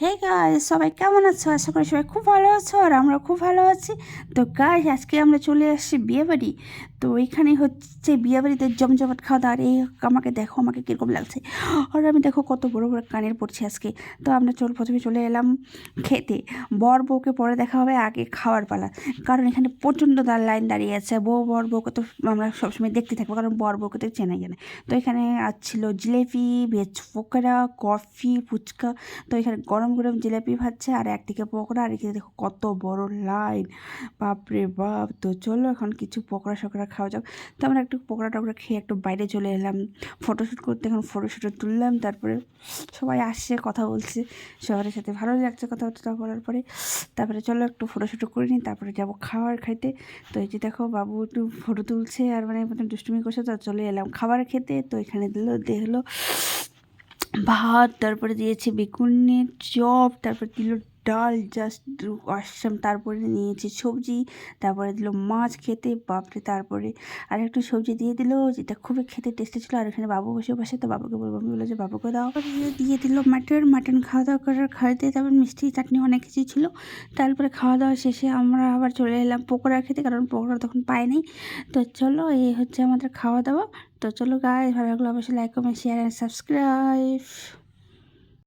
Hey guys, সবাই কেমন আছো? আশা করি সবাই খুব ভালো আছো আর আমরা খুব ভালো আছি। তো গাইস, আজকে আমরা চলে আসছি বিয়েবাড়ি। তো এখানে হচ্ছে বিয়েবাড়িতে জমজমাট খাওয়া দাওয়া। আর এই আমাকে দেখো, আমাকে কীরকম লাগছে। আর আমি দেখো কত বড় বড় কানের পড়ছি আজকে। তো আমরা প্রথমে চলে এলাম খেতে। বর বউকে পরে দেখা হবে, আগে খাওয়ার পালা। কারণ এখানে প্রচণ্ড লাইন দাঁড়িয়ে আছে। বর বউকে তো আমরা সবসময় দেখতে থাকবো, কারণ বর বউকে তো চেনাই জানে। তো এখানে ছিল জিলেপি, ভেজ পকোড়া, কফি, ফুচকা। তো এখানে গরম গরম জিলাপি ভাজছে, আর একদিকে পকোড়া, আর এদিকে দেখো কত বড় লাইন। বাপরে বাপ! তো চলো এখন কিছু পকোড়া সকোড়া খাওয়া যাক। তো আমরা একটু পকোড়া টকোড়া খেয়ে একটু বাইরে চলে এলাম ফটোশ্যুট করতে। এখন ফটোশ্যুটে তুললাম, তারপরে সবাই আসছে, কথা বলছে, সবার সাথে ভালো লাগছে কথাবার্তা বলার পরে। তারপরে চলো একটু ফটোশ্যুট করে নিই, তারপরে যাবো খাবার খাইতে। তো এই যে দেখো বাবু একটু ফটো তুলছে, আর মানে দুষ্টুমি করছে। তো চলে এলাম খাবার খেতে। তো এখানে দেখলো ভাত, তারপরে দিয়েছে বেগুনের চপ, তারপর দিল ডাল, জাস্ট অসাম। তারপরে নিয়েছে সবজি, তারপরে দিল মাছ খেতে, বাপরে। তারপরে আর একটু সবজি দিয়ে দিল, যেটা খুবই খেতে টেস্টি ছিল। আর এখানে বাবু বসে বসে, তো বাবুকে বলবো, আমি বললো যে বাবুকে দাও। দিয়ে দিল মাটন খাওয়া দাওয়া করার খাইতে। তারপর মিষ্টি চাটনি অনেক কিছু ছিল। তারপরে খাওয়া দাওয়া শেষে আমরা আবার চলে এলাম পকোড়া খেতে, কারণ পকোড়া তখন পাইনি। তো চলো, এই হচ্ছে আমাদের খাওয়া দাওয়া। তো চলো গাইস, ভালো লাগলো অবশ্যই like comment share and subscribe.